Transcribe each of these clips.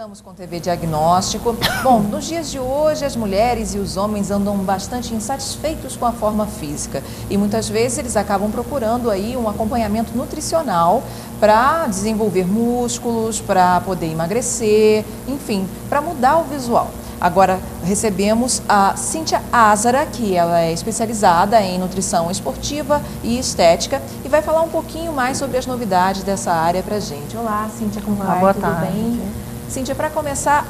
Voltamos com TV Diagnóstico. Bom, nos dias de hoje, as mulheres e os homens andam bastante insatisfeitos com a forma física e muitas vezes eles acabam procurando aí um acompanhamento nutricional para desenvolver músculos, para poder emagrecer, enfim, para mudar o visual. Agora recebemos a Cíntia Azara, que ela é especializada em nutrição esportiva e estética e vai falar um pouquinho mais sobre as novidades dessa área para a gente. Olá, Cíntia, como vai? Boa Tudo tarde. bem? Cíntia, para começar,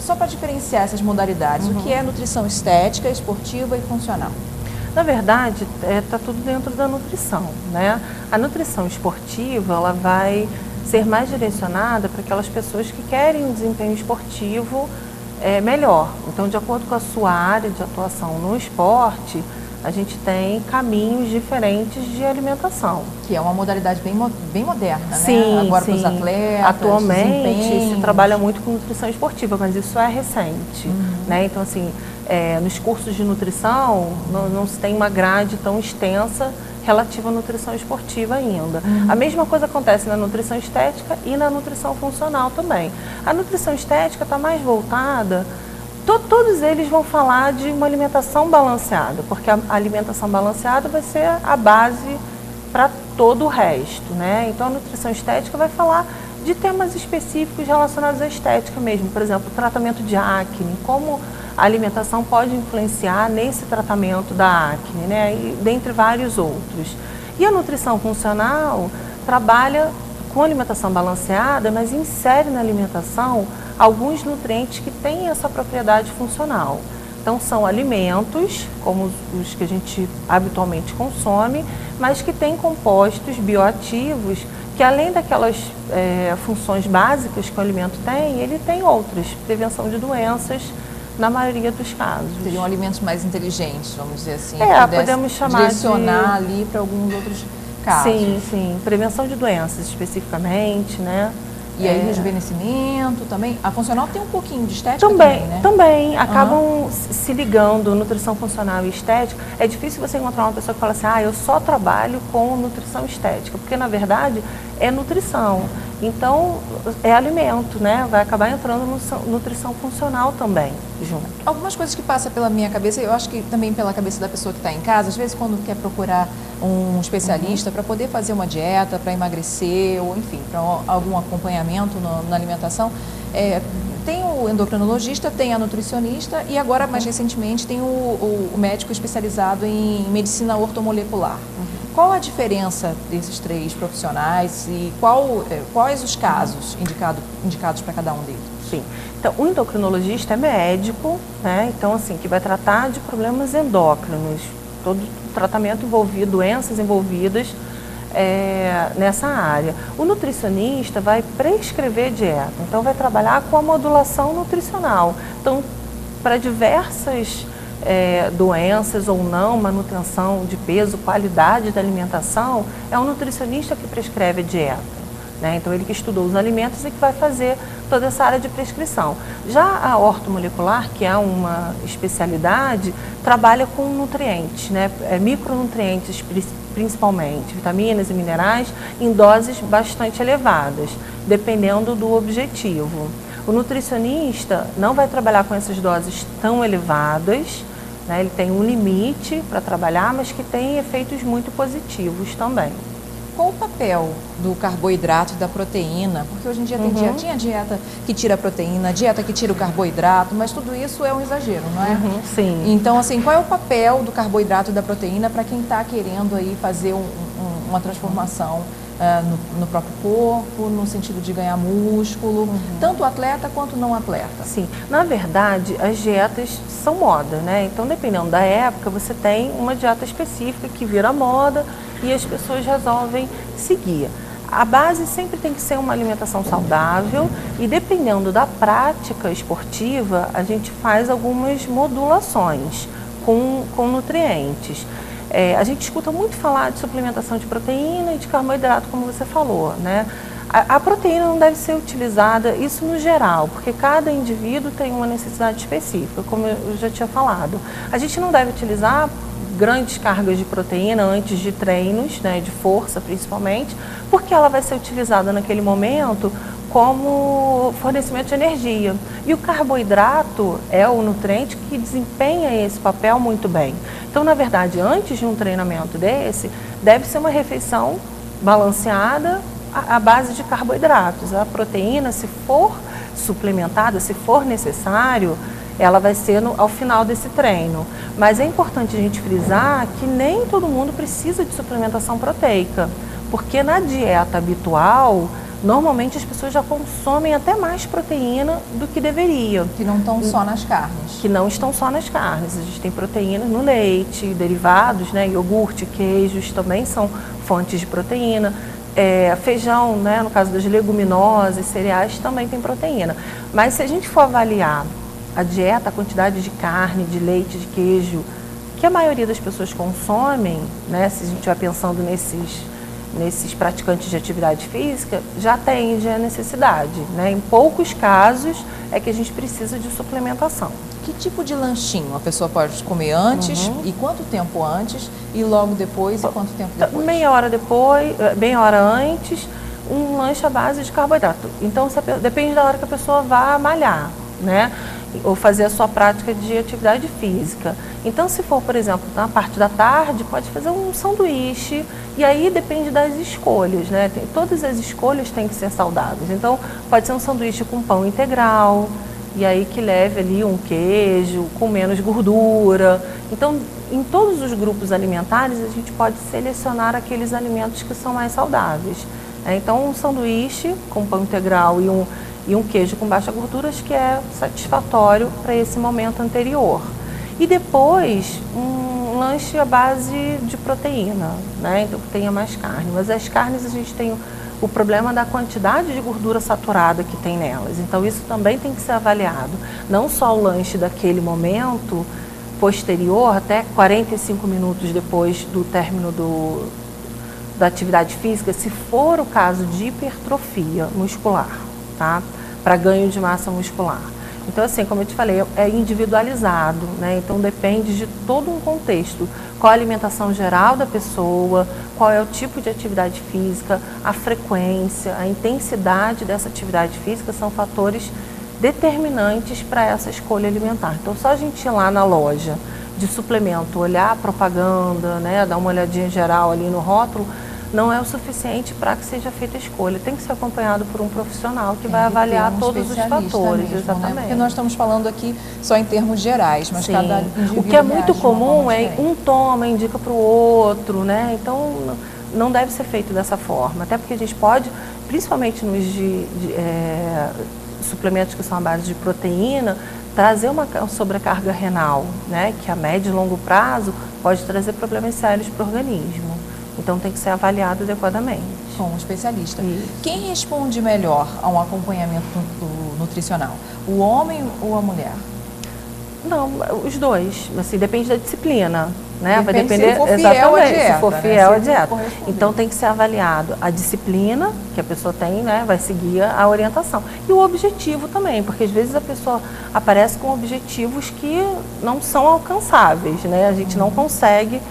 só para diferenciar essas modalidades, o que é nutrição estética, esportiva e funcional? Na verdade, está tudo dentro da nutrição, né? A nutrição esportiva, ela vai ser mais direcionada para aquelas pessoas que querem um desempenho esportivo melhor. Então, de acordo com a sua área de atuação no esporte, a gente tem caminhos diferentes de alimentação. Que é uma modalidade bem moderna, sim, né? Agora sim. para os atletas, atualmente se trabalha muito com nutrição esportiva, mas isso é recente, né? Então, assim, nos cursos de nutrição não se tem uma grade tão extensa relativa à nutrição esportiva ainda. A mesma coisa acontece na nutrição estética e na nutrição funcional também. A nutrição estética está mais voltada, todos eles vão falar de uma alimentação balanceada, porque a alimentação balanceada vai ser a base para todo o resto, né? Então a nutrição estética vai falar de temas específicos relacionados à estética mesmo, por exemplo, tratamento de acne, como a alimentação pode influenciar nesse tratamento da acne, né? E dentre vários outros. E a nutrição funcional trabalha com alimentação balanceada, mas insere na alimentação alguns nutrientes que têm essa propriedade funcional. Então são alimentos, como os que a gente habitualmente consome, mas que têm compostos bioativos que, além daquelas funções básicas que o alimento tem, ele tem outras, prevenção de doenças, na maioria dos casos. Seriam alimentos mais inteligentes, vamos dizer assim. Podemos chamar direcionar ali para alguns outros casos. Sim, sim. Prevenção de doenças especificamente, né? E aí rejuvenescimento também. A funcional tem um pouquinho de estética também, né? Também. Acabam se ligando nutrição funcional e estética. É difícil você encontrar uma pessoa que fala assim, eu só trabalho com nutrição estética, porque na verdade é nutrição. Então é alimento, né? Vai acabar entrando nutrição funcional também junto. Algumas coisas que passam pela minha cabeça, eu acho que também pela cabeça da pessoa que está em casa, às vezes quando quer procurar um especialista para poder fazer uma dieta, para emagrecer, ou enfim, para algum acompanhamento na alimentação, tem o endocrinologista, tem a nutricionista e agora, mais recentemente, tem o médico especializado em medicina ortomolecular. Qual a diferença desses três profissionais e quais os casos indicados para cada um deles? Sim. Então, o endocrinologista é médico, né? Então, assim, que vai tratar de problemas endócrinos, todo tratamento envolvido, doenças envolvidas nessa área. O nutricionista vai prescrever dieta, então vai trabalhar com a modulação nutricional. Então, para diversas doenças ou não, manutenção de peso, qualidade da alimentação, é o nutricionista que prescreve a dieta, né? Então, ele que estudou os alimentos e que vai fazer toda essa área de prescrição. Já a ortomolecular, que é uma especialidade, trabalha com nutrientes, né? Micronutrientes principalmente, vitaminas e minerais, em doses bastante elevadas, dependendo do objetivo. O nutricionista não vai trabalhar com essas doses tão elevadas, né? Ele tem um limite para trabalhar, mas que tem efeitos muito positivos também. Qual o papel do carboidrato e da proteína? Porque hoje em dia tinha dieta que tira a proteína, dieta que tira o carboidrato, mas tudo isso é um exagero, não é? Sim. Então, assim, qual é o papel do carboidrato e da proteína para quem está querendo aí fazer uma transformação no próprio corpo, no sentido de ganhar músculo, tanto atleta quanto não atleta? Sim, na verdade as dietas são moda, né? Então, dependendo da época, você tem uma dieta específica que vira moda e as pessoas resolvem seguir. A base sempre tem que ser uma alimentação saudável e, dependendo da prática esportiva, a gente faz algumas modulações com nutrientes. A gente escuta muito falar de suplementação de proteína e de carboidrato, como você falou, né? A proteína não deve ser utilizada, isso no geral, porque cada indivíduo tem uma necessidade específica, como eu já tinha falado. A gente não deve utilizar grandes cargas de proteína antes de treinos, né, de força principalmente, porque ela vai ser utilizada naquele momento como fornecimento de energia. E o carboidrato é o nutriente que desempenha esse papel muito bem. Então, na verdade, antes de um treinamento desse, deve ser uma refeição balanceada à base de carboidratos. A proteína, se for suplementada, se for necessário, ela vai ser ao final desse treino. Mas é importante a gente frisar que nem todo mundo precisa de suplementação proteica, porque na dieta habitual, normalmente as pessoas já consomem até mais proteína do que deveriam. Que não estão só nas carnes. Que não estão só nas carnes. A gente tem proteína no leite, derivados, né? Iogurte, queijos também são fontes de proteína. Feijão, né? No caso das leguminosas, cereais, também tem proteína. Mas se a gente for avaliar a dieta, a quantidade de carne, de leite, de queijo, que a maioria das pessoas consomem, né? Se a gente estiver pensando nesses praticantes de atividade física, já é necessidade, né? Em poucos casos é que a gente precisa de suplementação. Que tipo de lanchinho a pessoa pode comer antes e quanto tempo antes e logo depois e quanto tempo depois? Meia hora antes, um lanche à base de carboidrato. Então, depende da hora que a pessoa vá malhar, né? Ou fazer a sua prática de atividade física. Então, se for, por exemplo, na parte da tarde, pode fazer um sanduíche, e aí depende das escolhas, né? Todas as escolhas têm que ser saudáveis. Então, pode ser um sanduíche com pão integral, e aí que leve ali um queijo, com menos gordura. Então, em todos os grupos alimentares, a gente pode selecionar aqueles alimentos que são mais saudáveis. Então, um sanduíche com pão integral e um queijo com baixa gordura, acho que é satisfatório para esse momento anterior. E depois, um lanche à base de proteína, né? Então que tenha mais carne. Mas as carnes, a gente tem o problema da quantidade de gordura saturada que tem nelas. Então isso também tem que ser avaliado. Não só o lanche daquele momento posterior, até 45 minutos depois do término da atividade física, se for o caso de hipertrofia muscular, tá? Para ganho de massa muscular. Então, assim, como eu te falei, é individualizado, né? Então depende de todo um contexto. Qual a alimentação geral da pessoa, qual é o tipo de atividade física, a frequência, a intensidade dessa atividade física são fatores determinantes para essa escolha alimentar. Então, só a gente ir lá na loja de suplemento, olhar a propaganda, né? Dar uma olhadinha geral ali no rótulo, não é o suficiente para que seja feita a escolha. Tem que ser acompanhado por um profissional que vai avaliar todos os fatores. Mesmo, exatamente. Né? Porque nós estamos falando aqui só em termos gerais, mas Sim. cada indivíduo o que é muito comum é diferente. um toma, indica para o outro, né? Então não deve ser feito dessa forma. Até porque a gente pode, principalmente nos suplementos que são à base de proteína, trazer uma sobrecarga renal, né? Que a médio e longo prazo pode trazer problemas sérios para o organismo. Então tem que ser avaliado adequadamente. Com um especialista. Isso. Quem responde melhor a um acompanhamento nutricional? O homem ou a mulher? Não, os dois. Assim, depende da disciplina. Né? Vai depender se for fiel à dieta, se for fiel à dieta. Né? Então tem que ser avaliado a disciplina que a pessoa tem, né? Vai seguir a orientação. E o objetivo também, porque às vezes a pessoa aparece com objetivos que não são alcançáveis, né? A gente não consegue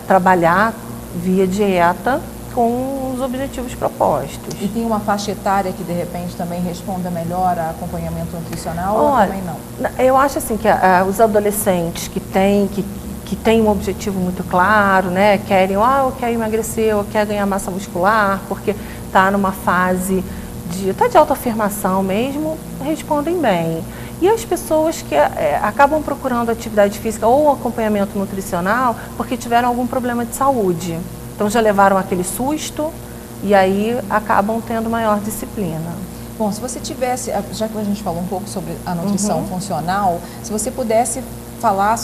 trabalhar via dieta com os objetivos propostos. E tem uma faixa etária que de repente também responda melhor a acompanhamento nutricional? Olha, ou também não? Eu acho assim que os adolescentes que têm um objetivo muito claro, né, querem, eu quero emagrecer, eu quero ganhar massa muscular, porque está numa fase até de autoafirmação mesmo, respondem bem. E as pessoas que acabam procurando atividade física ou acompanhamento nutricional porque tiveram algum problema de saúde. Então já levaram aquele susto e aí acabam tendo maior disciplina. Bom, se você tivesse, já que a gente falou um pouco sobre a nutrição funcional, se você pudesse falar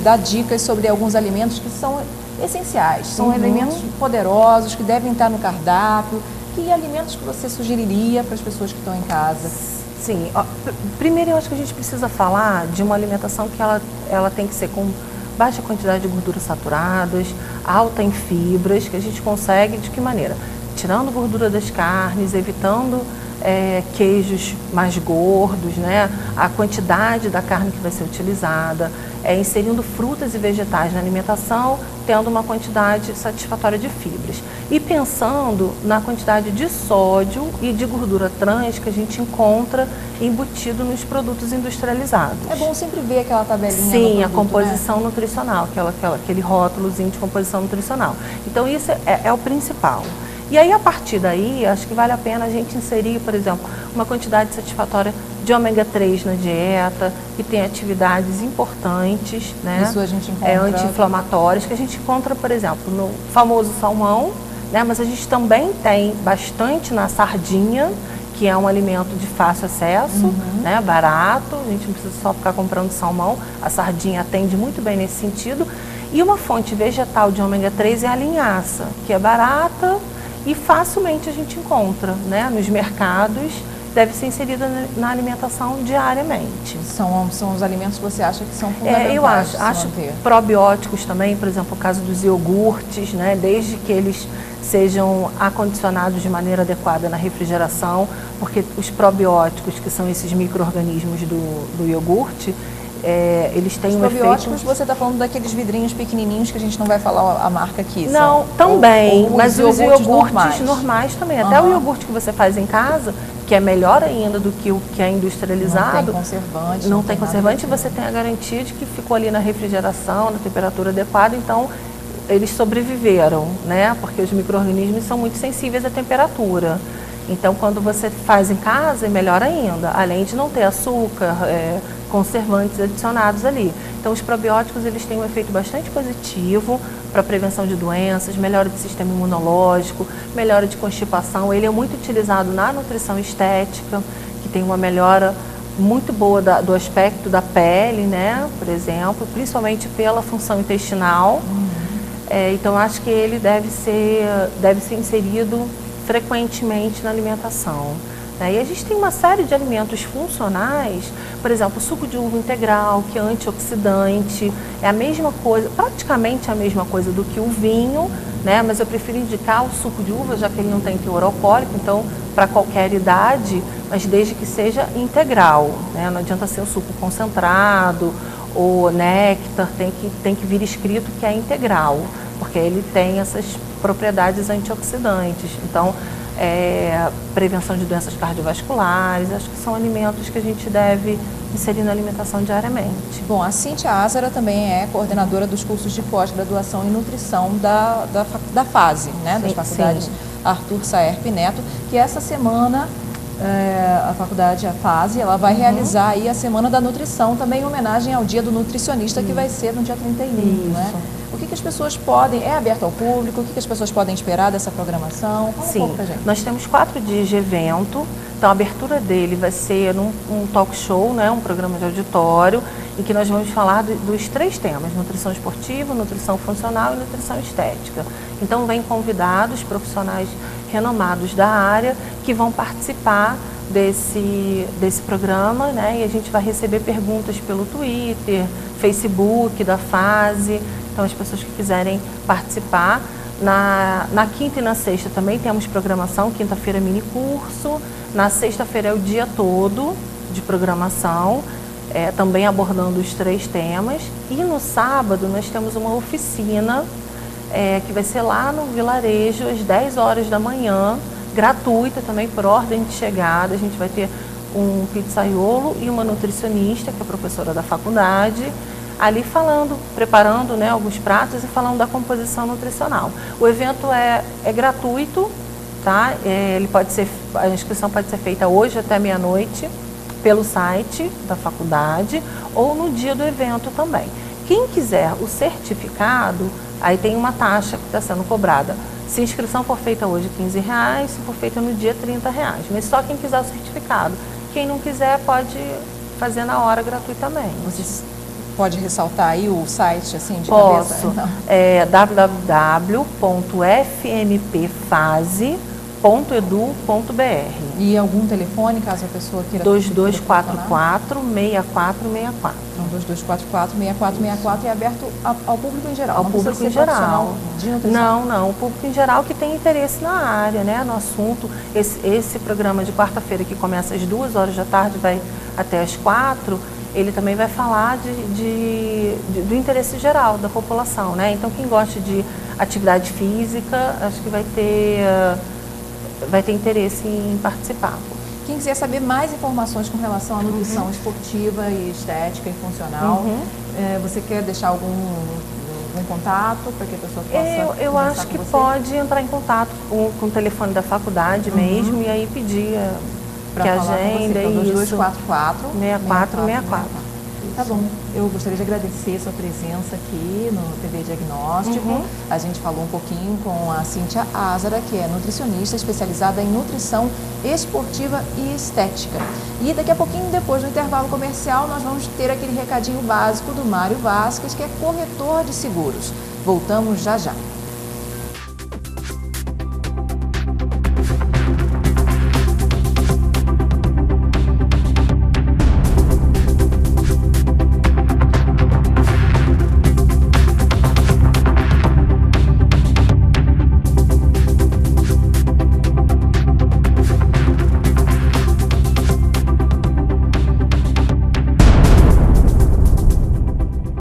dar dicas sobre alguns alimentos que são essenciais, são alimentos poderosos, que devem estar no cardápio, que alimentos que você sugeriria para as pessoas que estão em casa? Sim, primeiro eu acho que a gente precisa falar de uma alimentação que ela tem que ser com baixa quantidade de gorduras saturadas, alta em fibras, que a gente consegue de que maneira? Tirando gordura das carnes, evitando queijos mais gordos, né? A quantidade da carne que vai ser utilizada, inserindo frutas e vegetais na alimentação, tendo uma quantidade satisfatória de fibras. E pensando na quantidade de sódio e de gordura trans que a gente encontra embutido nos produtos industrializados. É bom sempre ver aquela tabelinha. Sim, no produto, a composição, né, nutricional, aquele rótulozinho de composição nutricional. Então isso é o principal. E aí, a partir daí, acho que vale a pena a gente inserir, por exemplo, uma quantidade satisfatória de ômega 3 na dieta, que tem atividades importantes, né? Isso a gente encontra. Anti-inflamatórias, que a gente encontra, por exemplo, no famoso salmão, né? Mas a gente também tem bastante na sardinha, que é um alimento de fácil acesso, né? Barato, a gente não precisa só ficar comprando salmão, a sardinha atende muito bem nesse sentido. E uma fonte vegetal de ômega 3 é a linhaça, que é barata e facilmente a gente encontra, né, nos mercados, deve ser inserida na alimentação diariamente. São os alimentos que você acha que são fundamentais? Eu acho probióticos também, por exemplo, o caso dos iogurtes, né, desde que eles sejam acondicionados de maneira adequada na refrigeração, porque os probióticos, que são esses micro-organismos do iogurte, eles têm um efeito... Os probióticos, você está falando daqueles vidrinhos pequenininhos que a gente não vai falar a marca aqui? Não, também, mas os iogurtes normais também. Até o iogurte que você faz em casa, que é melhor ainda do que o que é industrializado. Não tem conservante. Não tem conservante, você tem a garantia de que ficou ali na refrigeração, na temperatura adequada, então eles sobreviveram, né? Porque os micro-organismos são muito sensíveis à temperatura. Então, quando você faz em casa, é melhor ainda, além de não ter açúcar, conservantes adicionados ali. Então, os probióticos, eles têm um efeito bastante positivo para a prevenção de doenças, melhora do sistema imunológico, melhora de constipação. Ele é muito utilizado na nutrição estética, que tem uma melhora muito boa do aspecto da pele, né, por exemplo, principalmente pela função intestinal. Então, acho que ele deve ser inserido frequentemente na alimentação. E a gente tem uma série de alimentos funcionais, por exemplo, o suco de uva integral, que é antioxidante, é a mesma coisa, praticamente a mesma coisa do que o vinho, né? Mas eu prefiro indicar o suco de uva, já que ele não tem teor alcoólico, então para qualquer idade, mas desde que seja integral, né? Não adianta ser um suco concentrado ou néctar, tem que vir escrito que é integral, porque ele tem essas propriedades antioxidantes. Então, prevenção de doenças cardiovasculares, acho que são alimentos que a gente deve inserir na alimentação diariamente. Bom, a Cíntia Azara também é coordenadora dos cursos de pós-graduação em nutrição da FASE, né? Das faculdades Arthur Saerp Neto, que essa semana a faculdade, a FASE, ela vai realizar aí a Semana da Nutrição, também em homenagem ao Dia do Nutricionista, que vai ser no dia 31, né? O que as pessoas podem, é aberto ao público, o que as pessoas podem esperar dessa programação? Fala um pouco pra gente. Nós temos 4 dias de evento, então a abertura dele vai ser um talk show, né, um programa de auditório, em que nós vamos falar dos 3 temas, nutrição esportiva, nutrição funcional e nutrição estética. Então vem convidados, profissionais renomados da área, que vão participar desse programa, né, e a gente vai receber perguntas pelo Twitter, Facebook da FASE. Então, as pessoas que quiserem participar. Na quinta e na sexta também temos programação, quinta-feira mini curso, na sexta-feira é o dia todo de programação, também abordando os 3 temas. E no sábado nós temos uma oficina que vai ser lá no Vilarejo, às 10 horas da manhã, gratuita também por ordem de chegada. A gente vai ter um pizzaiolo e uma nutricionista, que é professora da faculdade, ali preparando, né, alguns pratos e falando da composição nutricional. O evento é gratuito, tá? A inscrição pode ser feita hoje até meia-noite pelo site da faculdade ou no dia do evento também. Quem quiser o certificado, aí tem uma taxa que está sendo cobrada. Se a inscrição for feita hoje, R$15, se for feita no dia, R$30. Mas só quem quiser o certificado. Quem não quiser pode fazer na hora gratuitamente. Vocês pode ressaltar aí o site assim de Posso. cabeça? Então. www.fnpfase.com.br. E algum telefone, caso a pessoa queira... 2244-6464. Então, 2244-6464 é aberto ao público em geral? Ao público em geral. De nutrição? Não, o público em geral que tem interesse na área, né, no assunto. Esse programa de quarta-feira, que começa às 2 horas da tarde, vai até às 4, ele também vai falar do interesse geral da população, né? Então, quem gosta de atividade física, acho que vai ter interesse em participar. Quem quiser saber mais informações com relação à nutrição esportiva e estética e funcional, você quer deixar algum contato para que a pessoa possa... Eu acho que pode entrar em contato com o telefone da faculdade mesmo, e aí pedir que agenda isso. 2244-6464. Tá bom. Eu gostaria de agradecer a sua presença aqui no TV Diagnóstico. A gente falou um pouquinho com a Cíntia Azara, que é nutricionista especializada em nutrição esportiva e estética. E daqui a pouquinho, depois do intervalo comercial, nós vamos ter aquele recadinho básico do Mário Vasquez, que é corretor de seguros. Voltamos já já.